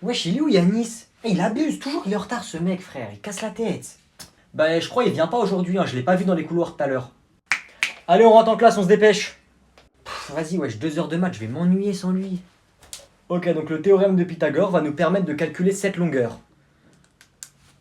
Wesh, il est où Yanis? Il abuse, toujours il est en retard ce mec, frère, il casse la tête. Bah, je crois il vient pas aujourd'hui, hein. Je l'ai pas vu dans les couloirs tout à l'heure. Allez, on rentre en classe, on se dépêche. Vas-y, wesh, 2 heures de maths, je vais m'ennuyer sans lui. Ok, donc le théorème de Pythagore va nous permettre de calculer cette longueur.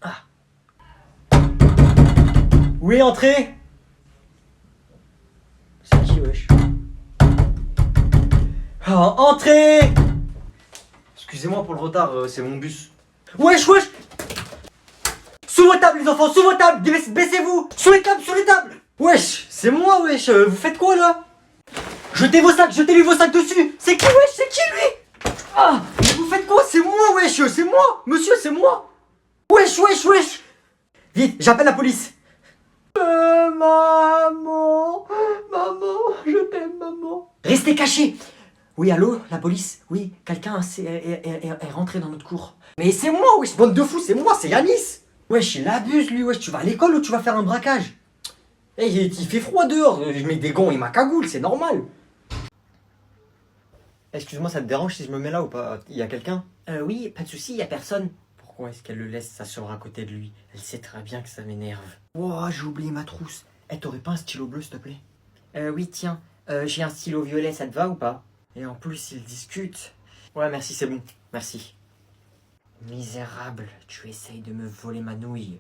Ah. Oui, entrez. C'est qui, wesh? Ah, entrez. Excusez-moi pour le retard, c'est mon bus. Wesh, wesh. Sous vos tables, les enfants, sous vos tables. Baissez-vous. Sous les tables, sous les tables. Wesh, c'est moi, wesh. Vous faites quoi, là? Jetez vos sacs, jetez-lui vos sacs dessus. C'est qui, wesh? C'est qui, lui? Ah, mais vous faites quoi? C'est moi, wesh. C'est moi. Monsieur, c'est moi. Wesh, wesh, wesh. Vite, j'appelle la police. Maman. Maman, je t'aime, maman. Restez cachés. Oui, allô, la police? Oui, quelqu'un est rentré dans notre cour. Mais c'est moi, wesh, bande de fous, c'est moi, c'est Yanis. Wesh, il abuse, lui, wesh, tu vas à l'école ou tu vas faire un braquage? Eh, il fait froid dehors, je mets des gants et ma cagoule, c'est normal. Excuse-moi, ça te dérange si je me mets là ou pas? Il y a quelqu'un? Oui, pas de souci, il y a personne. Pourquoi est-ce qu'elle le laisse s'asseoir à côté de lui? Elle sait très bien que ça m'énerve. Oh, j'ai oublié ma trousse. Eh, t'aurais pas un stylo bleu, s'il te plaît? Oui, tiens, j'ai un stylo violet, ça te va ou pas? Et en plus, ils discutent. Ouais, merci, c'est bon. Merci. Misérable, tu essayes de me voler ma nouille.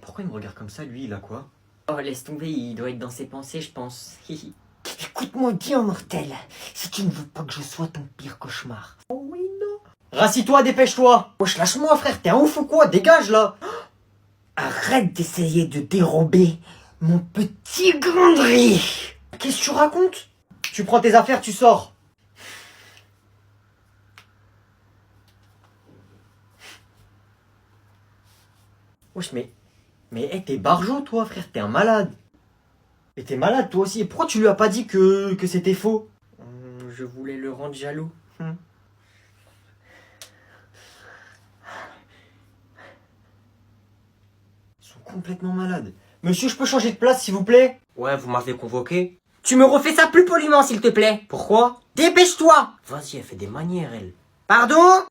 Pourquoi il me regarde comme ça, lui, il a quoi? Oh, laisse tomber, il doit être dans ses pensées, je pense. Écoute-moi bien, mortel. Si tu ne veux pas que je sois ton pire cauchemar. Oh oui, non. Rassis-toi, dépêche-toi. Wesh, lâche-moi, frère, t'es un ouf ou quoi? Dégage, là. Arrête d'essayer de dérober mon petit granderie. Qu'est-ce que tu racontes? Tu prends tes affaires, tu sors. Wesh, mais hey, t'es barjot, toi, frère, t'es un malade. Et t'es malade, toi aussi. Et pourquoi tu lui as pas dit que c'était faux? Je voulais le rendre jaloux. Ils sont complètement malades. Monsieur, je peux changer de place, s'il vous plaît? Ouais, vous m'avez convoqué. Tu me refais ça plus poliment, s'il te plaît. Pourquoi? Dépêche-toi. Vas-y, elle fait des manières, elle. Pardon?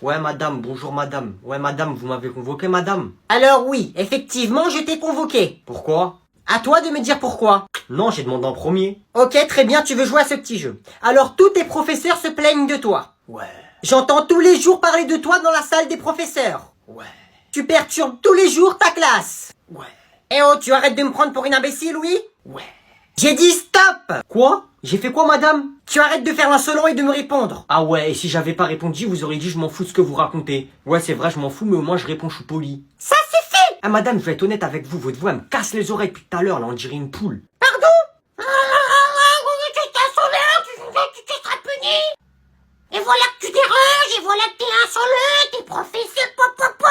Ouais, madame, bonjour, madame. Ouais, madame, vous m'avez convoqué, madame. Alors oui, effectivement, je t'ai convoqué. Pourquoi? À toi de me dire pourquoi. Non, j'ai demandé en premier. Ok, très bien, tu veux jouer à ce petit jeu. Alors tous tes professeurs se plaignent de toi. Ouais. J'entends tous les jours parler de toi dans la salle des professeurs. Ouais. Tu perturbes tous les jours ta classe. Ouais. Eh oh, tu arrêtes de me prendre pour une imbécile, oui? Ouais. J'ai dit stop! Quoi? J'ai fait quoi, madame? Tu arrêtes de faire l'insolent et de me répondre. Ah ouais, et si j'avais pas répondu, vous auriez dit je m'en fous de ce que vous racontez. Ouais, c'est vrai, je m'en fous, mais au moins je réponds, je suis poli. Ça suffit! Ah madame, je vais être honnête avec vous, votre voix elle me casse les oreilles depuis tout à l'heure, là, on dirait une poule. Pardon? Tu t'es insolent, tu te seras puni! Et voilà que tu déranges, et voilà que t'es insolent, t'es professeur, papa.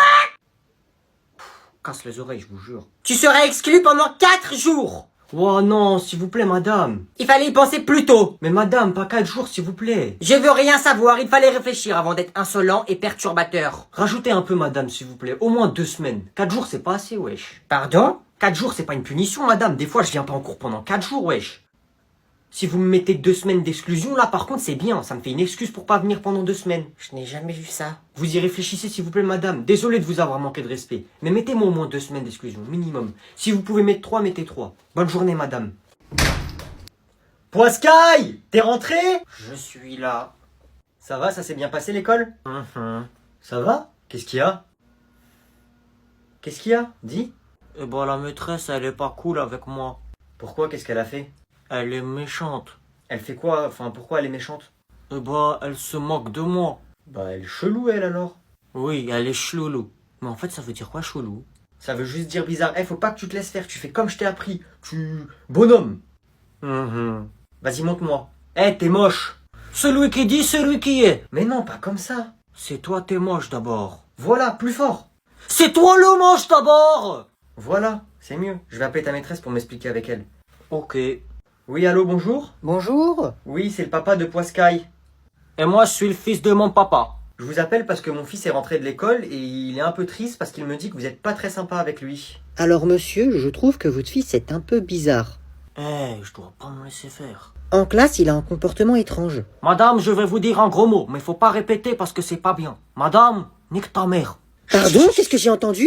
Casse les oreilles, je vous jure. Tu seras exclu pendant 4 jours. Oh non, s'il vous plaît, madame. Il fallait y penser plus tôt. Mais madame, pas 4 jours, s'il vous plaît. Je veux rien savoir, il fallait réfléchir avant d'être insolent et perturbateur. Rajoutez un peu, madame, s'il vous plaît. Au moins 2 semaines. 4 jours, c'est pas assez, wesh. Pardon? 4 jours, c'est pas une punition, madame. Des fois, je viens pas en cours pendant 4 jours, wesh. Si vous me mettez 2 semaines d'exclusion, là, par contre, c'est bien. Ça me fait une excuse pour pas venir pendant 2 semaines. Je n'ai jamais vu ça. Vous y réfléchissez, s'il vous plaît, madame. Désolé de vous avoir manqué de respect. Mais mettez-moi au moins 2 semaines d'exclusion, minimum. Si vous pouvez mettre 3, mettez 3. Bonne journée, madame. Poiscaille, t'es rentré? Je suis là. Ça va, ça s'est bien passé, l'école? Ça va? Qu'est-ce qu'il y a? Qu'est-ce qu'il y a? Dis. Eh ben, la maîtresse, elle est pas cool avec moi. Pourquoi? Qu'est-ce qu'elle a fait? Elle est méchante. Elle fait quoi? Enfin, pourquoi elle est méchante? Eh bah, elle se moque de moi. Bah, elle est chelou, elle, alors. Oui, elle est chelou. Mais en fait, ça veut dire quoi, chelou? Ça veut juste dire bizarre. Eh, faut pas que tu te laisses faire. Tu fais comme je t'ai appris. Bonhomme. Vas-y, montre-moi. Eh, t'es moche. Celui qui dit, celui qui est. Mais non, pas comme ça. C'est toi, t'es moche d'abord. Voilà, plus fort. C'est toi le moche d'abord. Voilà, c'est mieux. Je vais appeler ta maîtresse pour m'expliquer avec elle. Ok. Oui, allô, bonjour? Bonjour. Oui, c'est le papa de Poiscaille. Et moi, je suis le fils de mon papa. Je vous appelle parce que mon fils est rentré de l'école et il est un peu triste parce qu'il me dit que vous n'êtes pas très sympa avec lui. Alors, monsieur, je trouve que votre fils est un peu bizarre. Eh, je dois pas me laisser faire. En classe, il a un comportement étrange. Madame, je vais vous dire un gros mot, mais faut pas répéter parce que c'est pas bien. Madame, nique ta mère. Pardon, qu'est-ce que j'ai entendu?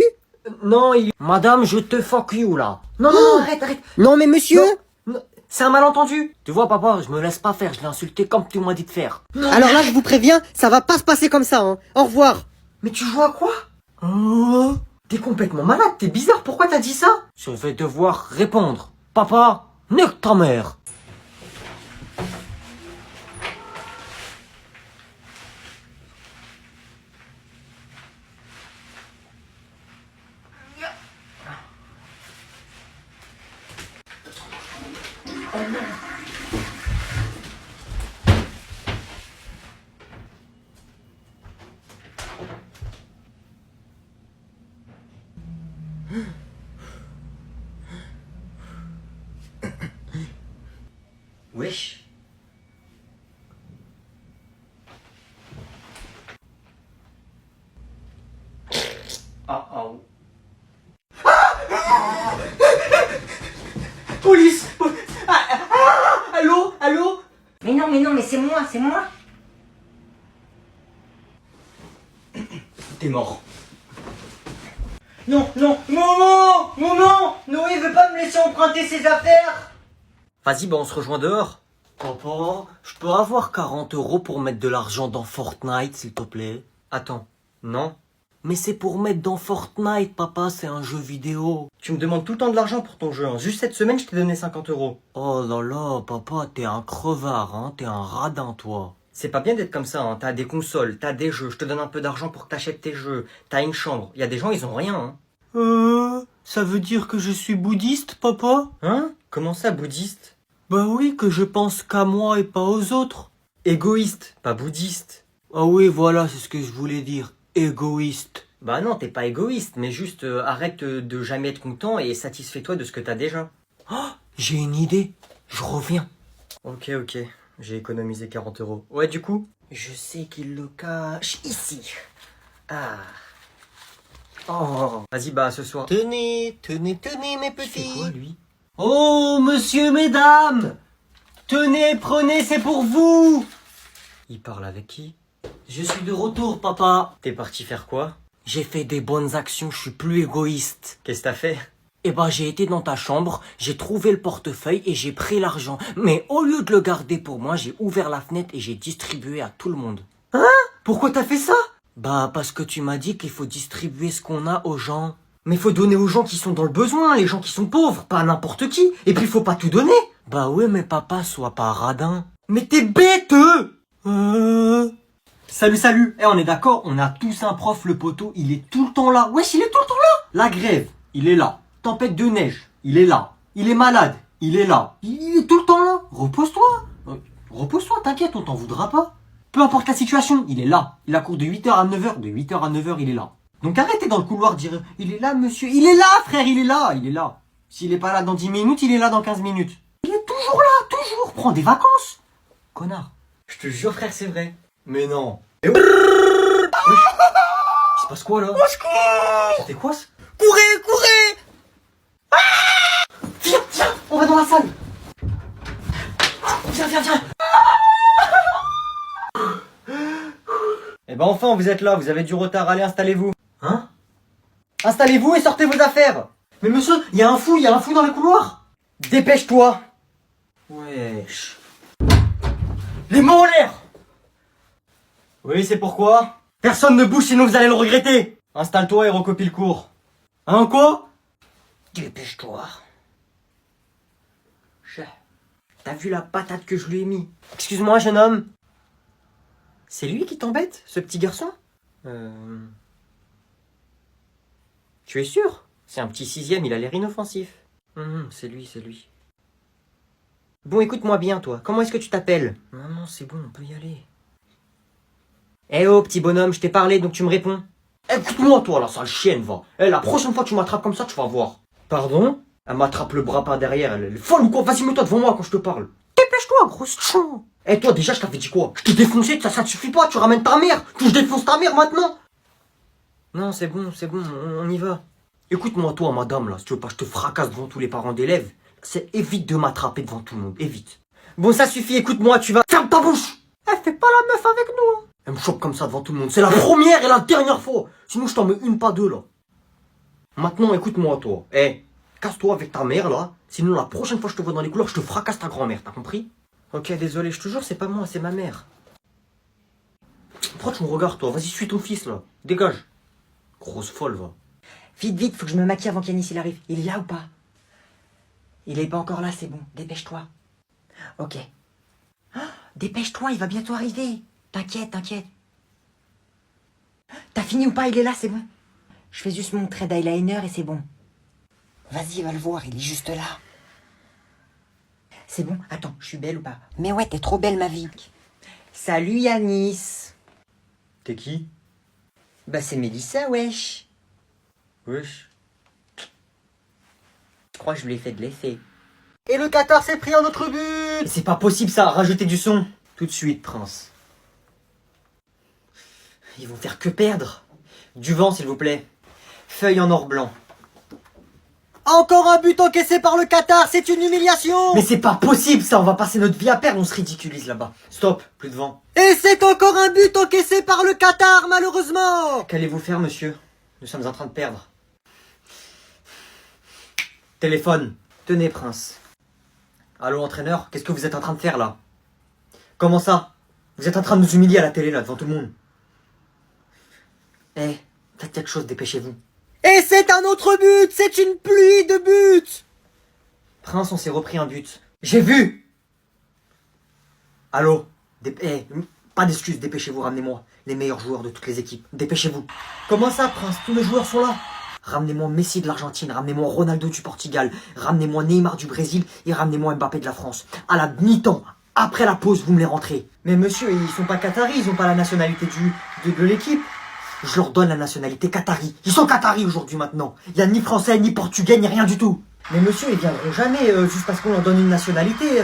Non, Madame, je te fuck you, là. Non, arrête. Non mais monsieur. Non, c'est un malentendu. Tu vois, papa, je me laisse pas faire, je l'ai insulté comme tu m'as dit de faire. Alors là, je vous préviens, ça va pas se passer comme ça, hein. Au revoir. Mais tu joues à quoi? T'es complètement malade, t'es bizarre, pourquoi t'as dit ça? Je vais devoir répondre. Papa, nique ta mère. Wesh. Police! Allô? Mais non, mais c'est moi. T'es mort. Non, Maman, Noé veut pas me laisser emprunter ses affaires. Vas-y, bah on se rejoint dehors. Papa, je peux avoir 40 € pour mettre de l'argent dans Fortnite, s'il te plaît? Attends, non? Mais c'est pour mettre dans Fortnite, papa, c'est un jeu vidéo. Tu me demandes tout le temps de l'argent pour ton jeu, hein. Juste cette semaine, je t'ai donné 50 €. Oh là là, papa, t'es un crevard, hein, t'es un radin, toi. C'est pas bien d'être comme ça, hein. T'as des consoles, t'as des jeux, je te donne un peu d'argent pour que t'achètes tes jeux, t'as une chambre. Y a des gens, ils ont rien, hein. Ça veut dire que je suis bouddhiste, papa? Hein? Comment ça, bouddhiste? Bah oui, que je pense qu'à moi et pas aux autres. Égoïste, pas bouddhiste. Ah oui, voilà, c'est ce que je voulais dire. Égoïste. Bah non, t'es pas égoïste, mais juste arrête de jamais être content et satisfais-toi de ce que t'as déjà. Oh, j'ai une idée. Je reviens. Ok, j'ai économisé 40 €. Ouais, du coup? Je sais qu'il le cache ici. Ah. Oh. Vas-y, bah, ce soir. Tenez, mes petits. C'est quoi, lui? Oh, monsieur, mesdames! Tenez, prenez, c'est pour vous! Il parle avec qui? Je suis de retour, papa. T'es parti faire quoi? J'ai fait des bonnes actions, je suis plus égoïste. Qu'est-ce que t'as fait? Eh ben, j'ai été dans ta chambre, j'ai trouvé le portefeuille et j'ai pris l'argent. Mais au lieu de le garder pour moi, j'ai ouvert la fenêtre et j'ai distribué à tout le monde. Hein? Pourquoi t'as fait ça? Bah, parce que tu m'as dit qu'il faut distribuer ce qu'on a aux gens. Mais faut donner aux gens qui sont dans le besoin, les gens qui sont pauvres, pas à n'importe qui. Et puis faut pas tout donner. Bah ouais, mais papa, sois pas radin. Mais t'es bête! Salut. On est d'accord, on a tous un prof, le poteau, il est tout le temps là. Wesh, il est tout le temps là. La grève, il est là. Tempête de neige, il est là. Il est malade, il est là. Il est tout le temps là. Repose-toi, t'inquiète, on t'en voudra pas. Peu importe la situation, il est là. Il a cours de 8h à 9h, de 8h à 9h, il est là. Donc arrêtez dans le couloir de dire « Il est là, monsieur. » Il est là, frère, il est là. S'il est pas là dans 10 minutes, il est là dans 15 minutes. Il est toujours là, toujours. Prends des vacances. Connard. Je te jure, frère, c'est vrai. Mais non. Et il se passe quoi, là? C'était quoi, ça? Courez! Viens, on va dans la salle. Viens. Eh ben enfin, vous êtes là, vous avez du retard, allez, installez-vous. Hein? Installez-vous et sortez vos affaires. Mais monsieur, il y a un fou dans les couloirs. Dépêche-toi. Wesh. Les mains en l'air. Oui, c'est pourquoi? Personne ne bouge sinon vous allez le regretter. Installe-toi et recopie le cours. Hein, quoi? Dépêche-toi. T'as vu la patate que je lui ai mis? Excuse-moi, jeune homme. C'est lui qui t'embête, ce petit garçon? Tu es sûr? C'est un petit 6e, il a l'air inoffensif. C'est lui. Bon, écoute-moi bien, toi. Comment est-ce que tu t'appelles? Non, c'est bon, on peut y aller. Eh oh, petit bonhomme, je t'ai parlé, donc tu me réponds. Écoute-moi, toi, la sale chienne, va. La prochaine fois que tu m'attrapes comme ça, tu vas voir. Pardon? Elle m'attrape le bras par derrière, elle est folle ou quoi? Vas-y, mets-toi devant moi quand je te parle. Dépêche-toi, grosse chon. Toi, déjà, je t'avais dit quoi? Je t'ai défoncé, ça te suffit pas, tu ramènes ta mère. Je défonce ta mère maintenant. Non, c'est bon, on y va. Écoute-moi, toi, madame, là, si tu veux pas, je te fracasse devant tous les parents d'élèves. Évite de m'attraper devant tout le monde, évite. Bon, ça suffit, écoute-moi, tu vas... Ferme ta bouche. Elle fait pas la meuf avec nous, hein. Elle me choque comme ça devant tout le monde. C'est la première et la dernière fois. Sinon, je t'en mets une, pas deux, là. Maintenant, écoute-moi, toi. Eh, casse-toi avec ta mère, là. Sinon, la prochaine fois que je te vois dans les couloirs, je te fracasse ta grand-mère, t'as compris? Ok, désolé, je te jure, c'est pas moi, c'est ma mère. Pourquoi tu me regardes, toi? Vas-y, suis ton fils, là. Dégage. Grosse folle, va. Vite, vite, faut que je me maquille avant qu'Yanis il arrive. Il est là ou pas? Il est pas encore là, c'est bon. Dépêche-toi. Ok. Oh, dépêche-toi, il va bientôt arriver. T'inquiète, t'inquiète. T'as fini ou pas? Il est là, c'est bon. Je fais juste mon trait d'eyeliner et c'est bon. Vas-y, va le voir, il est juste là. C'est bon, attends, je suis belle ou pas? Mais ouais, t'es trop belle, ma vie. Salut Yanis. T'es qui? Bah c'est Mélissa, wesh. Wesh. Je crois que je lui ai fait de l'effet. Et le Qatar s'est pris un autre but. C'est pas possible ça, rajoutez du son. Tout de suite, Prince. Ils vont faire que perdre. Du vent, s'il vous plaît. Feuille en or blanc. Encore un but encaissé par le Qatar, c'est une humiliation. Mais c'est pas possible ça, on va passer notre vie à perdre, on se ridiculise là-bas. Stop, plus de vent. Et c'est encore un but encaissé par le Qatar, malheureusement. Qu'allez-vous faire, monsieur? Nous sommes en train de perdre. Téléphone. Tenez, Prince. Allô, entraîneur, qu'est-ce que vous êtes en train de faire là? Comment ça? Vous êtes en train de nous humilier à la télé là, devant tout le monde. Eh, faites quelque chose, dépêchez-vous. Et c'est un autre but! C'est une pluie de buts! Prince, on s'est repris un but. J'ai vu! Allô? Pas d'excuses, dépêchez-vous, ramenez-moi les meilleurs joueurs de toutes les équipes. Dépêchez-vous. Comment ça, Prince? Tous les joueurs sont là. Ramenez-moi Messi de l'Argentine, ramenez-moi Ronaldo du Portugal, ramenez-moi Neymar du Brésil et ramenez-moi Mbappé de la France. À la mi-temps, après la pause, vous me les rentrez. Mais monsieur, ils sont pas qataris, ils ont pas la nationalité de l'équipe. Je leur donne la nationalité qatari. Ils sont qataris aujourd'hui maintenant. Il n'y a ni français, ni portugais, ni rien du tout. Mais monsieur, ils viendront jamais juste parce qu'on leur donne une nationalité.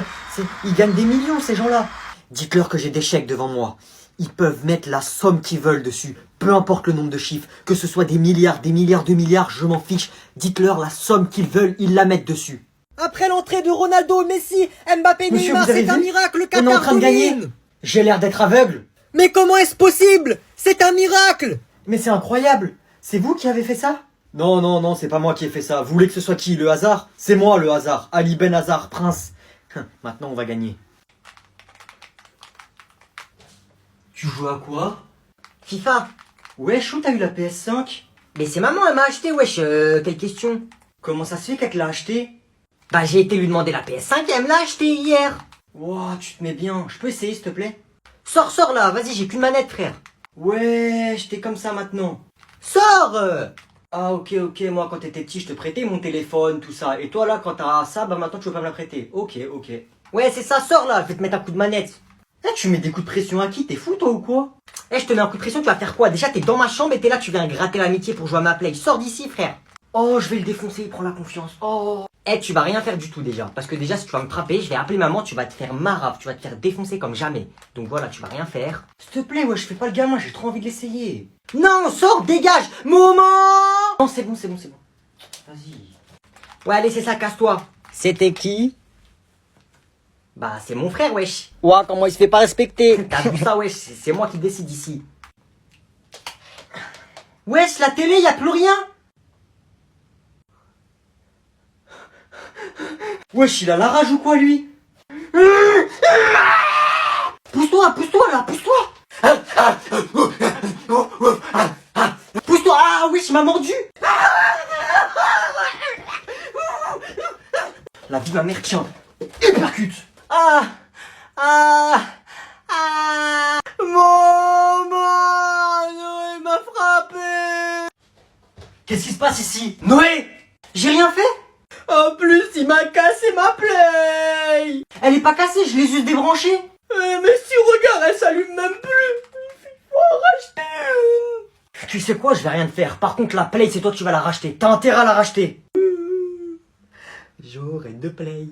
Ils gagnent des millions, ces gens-là. Dites-leur que j'ai des chèques devant moi. Ils peuvent mettre la somme qu'ils veulent dessus. Peu importe le nombre de chiffres. Que ce soit des milliards, de milliards, je m'en fiche. Dites-leur la somme qu'ils veulent, ils la mettent dessus. Après l'entrée de Ronaldo, Messi, Mbappé, Neymar, c'est un miracle, le Qatar on est en train de gagner. J'ai l'air d'être aveugle. Mais comment est-ce possible? C'est un miracle. Mais c'est incroyable. C'est vous qui avez fait ça? Non, non, non, c'est pas moi qui ai fait ça. Vous voulez que ce soit qui? Le hasard? C'est moi le hasard. Ali Ben Hazard, Prince. Maintenant on va gagner. Tu joues à quoi? FIFA. Wesh, où t'as eu la PS5? Mais c'est maman, elle m'a acheté, wesh, quelle question? Comment ça se fait qu'elle te l'a acheté? Bah j'ai été lui demander la PS5 et elle me l'a acheté hier. Wow, tu te mets bien. Je peux essayer s'il te plaît? Sors là, vas-y, j'ai qu'une manette, frère. Ouais, j'étais comme ça maintenant. Sors Ah ok, moi quand t'étais petit je te prêtais mon téléphone, tout ça. Et toi là quand t'as ça, bah maintenant tu veux pas me la prêter. Ok. Ouais c'est ça, sors là, je vais te mettre un coup de manette. Eh, tu mets des coups de pression à qui? T'es fou toi ou quoi? Eh, je te mets un coup de pression, tu vas faire quoi? Déjà t'es dans ma chambre et t'es là, tu viens gratter l'amitié pour jouer à ma play. Sors d'ici frère. Oh, je vais le défoncer, il prend la confiance. Oh. Eh, tu vas rien faire du tout déjà. Parce que déjà si tu vas me frapper, je vais appeler maman, tu vas te faire marave, tu vas te faire défoncer comme jamais. Donc voilà, tu vas rien faire. S'il te plaît, ouais, je fais pas le gamin, j'ai trop envie de l'essayer. Non, sors, dégage, moment. Non, c'est bon. Vas-y. Ouais, allez, c'est ça, casse-toi. C'était qui? Bah, c'est mon frère, wesh. Ouah, comment il se fait pas respecter? T'as vu ça, wesh, c'est moi qui décide ici. Wesh, la télé, y a plus rien. Wesh, il a la rage ou quoi, lui? Pousse-toi là, pousse-toi. Pousse-toi, ah oui, il m'a mordu. La vie de ma mère, tiens, hypercute. Maman, Noé m'a frappé. Qu'est-ce qui se passe ici? Noé! J'ai rien fait. En plus, il m'a cassé ma play. Elle est pas cassée, je l'ai juste débranchée. Mais si, regarde, elle s'allume même plus. Il faut en racheter une. Tu sais quoi, je vais rien te faire. Par contre, la play, c'est toi qui vas la racheter. T'as intérêt à la racheter. J'aurai deux play.